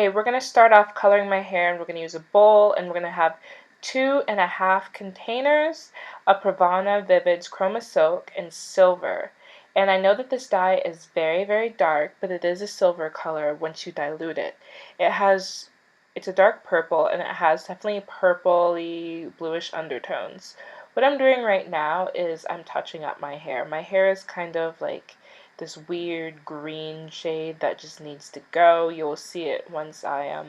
Okay, we're going to start off coloring my hair, and we're going to use a bowl, and we're going to have 2.5 containers of Pravana Vivid's Chroma Silk in silver. And I know that this dye is very, very dark, but it is a silver color once you dilute it. It's a dark purple, and it has definitely purpley, bluish undertones. What I'm doing right now is I'm touching up my hair. My hair is kind of like this weird green shade that just needs to go. You'll see it once I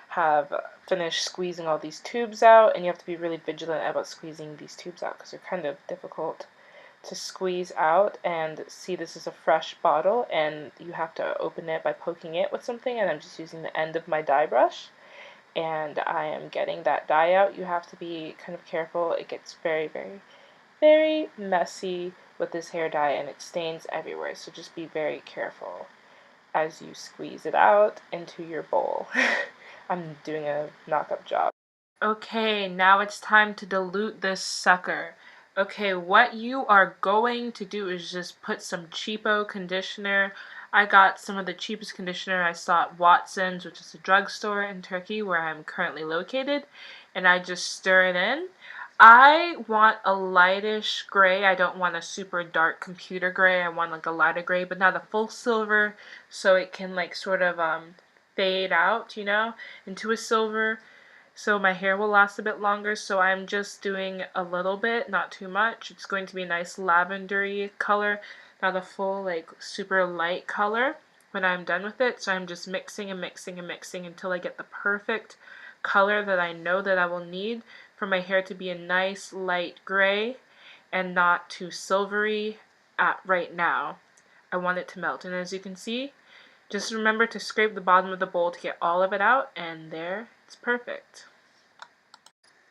have finished squeezing all these tubes out, and you have to be really vigilant about squeezing these tubes out because they're kind of difficult to squeeze out. And see, this is a fresh bottle, and you have to open it by poking it with something, and I'm just using the end of my dye brush, and I am getting that dye out. You have to be kind of careful. It gets very, very, very messy with this hair dye, and it stains everywhere, so just be very careful as you squeeze it out into your bowl. I'm doing a knock-up job. Okay, now it's time to dilute this sucker. Okay, what you are going to do is just put some cheapo conditioner. I got some of the cheapest conditioner I saw at Watson's, which is a drugstore in Turkey where I'm currently located, and I just stir it in. I want a lightish gray. I don't want a super dark computer gray. I want like a lighter gray, but not a full silver, so it can like sort of fade out, into a silver, so my hair will last a bit longer. So I'm just doing a little bit, not too much. It's going to be a nice lavendery color, not a full like super light color when I'm done with it. So I'm just mixing and mixing and mixing until I get the perfect color that I know that I will need for my hair to be a nice light gray and not too silvery right now. I want it to melt, and as you can see, just remember to scrape the bottom of the bowl to get all of it out, and there, it's perfect.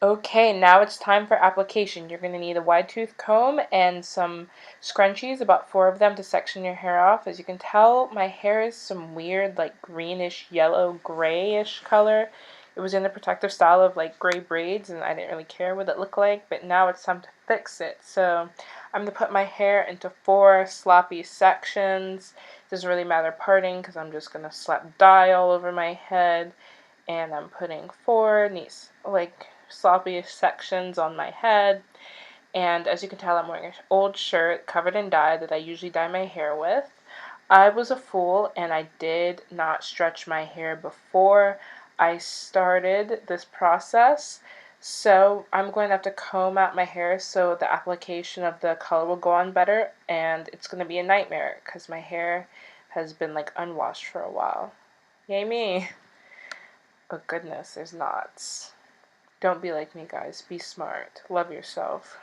Okay, now it's time for application. You're going to need a wide tooth comb and some scrunchies, about 4 of them, to section your hair off. As you can tell, my hair is some weird like greenish, yellow, grayish color. It was in the protective style of like gray braids, and I didn't really care what it looked like, but now it's time to fix it. So I'm going to put my hair into 4 sloppy sections. It doesn't really matter parting because I'm just going to slap dye all over my head, and I'm putting 4 these like sloppy sections on my head. And as you can tell, I'm wearing an old shirt covered in dye that I usually dye my hair with. I was a fool, and I did not stretch my hair before I started this process. So I'm going to have to comb out my hair so the application of the color will go on better, and it's going to be a nightmare because my hair has been like unwashed for a while. Yay me! But goodness, there's knots. Don't be like me, guys. Be smart. Love yourself.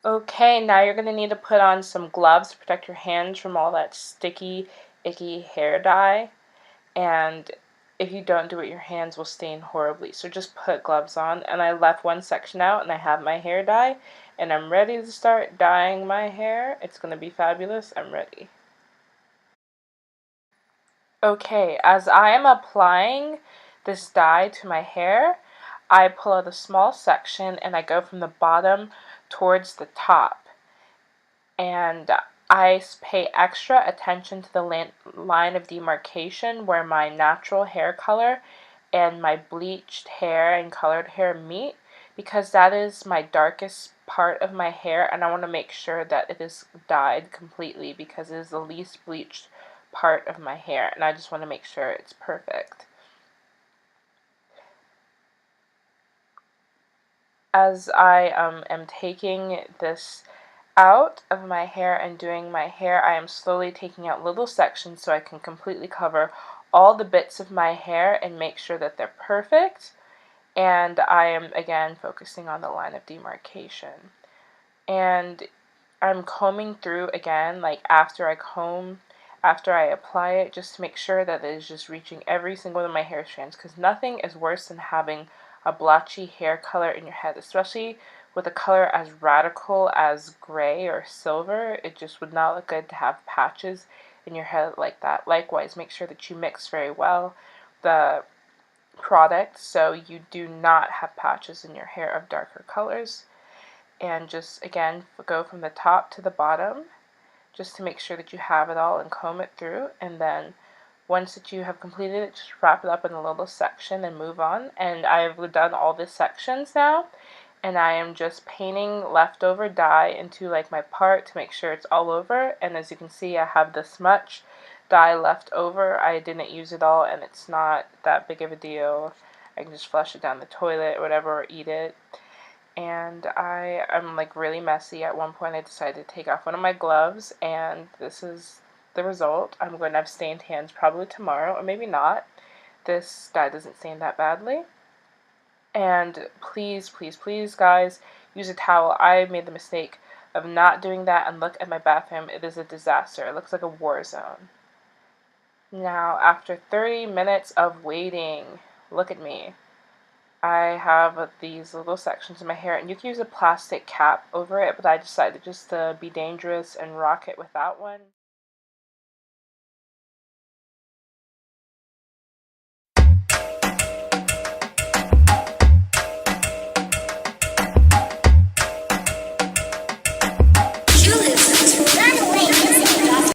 Okay, now you're going to need to put on some gloves to protect your hands from all that sticky, icky hair dye. And if you don't do it, your hands will stain horribly. So just put gloves on. And I left one section out, and I have my hair dye. And I'm ready to start dyeing my hair. It's going to be fabulous. I'm ready. Okay, as I am applying this dye to my hair, I pull out a small section and I go from the bottom towards the top. And I pay extra attention to the line of demarcation where my natural hair color and my bleached hair and colored hair meet, because that is my darkest part of my hair, and I want to make sure that it is dyed completely because it is the least bleached part of my hair, and I just want to make sure it's perfect. As I am taking this out of my hair and doing my hair, I am slowly taking out little sections so I can completely cover all the bits of my hair and make sure that they're perfect. And I am again focusing on the line of demarcation. And I'm combing through again, like after I apply it, just to make sure that it is just reaching every single one of my hair strands, because nothing is worse than having a blotchy hair color in your head, especially with a color as radical as gray or silver. It just would not look good to have patches in your head like that. Likewise, make sure that you mix very well the product so you do not have patches in your hair of darker colors. And just again go from the top to the bottom just to make sure that you have it all and comb it through, and then Once that you have completed it, just wrap it up in a little section and move on. And I've done all the sections now, and I am just painting leftover dye into like my part to make sure it's all over. And as you can see, I have this much dye left over. I didn't use it all, and it's not that big of a deal. I can just flush it down the toilet or whatever, or eat it. And I'm like really messy. At one point I decided to take off one of my gloves, and this is the result. I'm going to have stained hands probably tomorrow, or maybe not. This dye doesn't stain that badly. And please, please, please, guys, use a towel. I made the mistake of not doing that, and look at my bathroom. It is a disaster. It looks like a war zone. Now, after 30 minutes of waiting, look at me. I have these little sections in my hair, and you can use a plastic cap over it, but I decided just to be dangerous and rock it without one.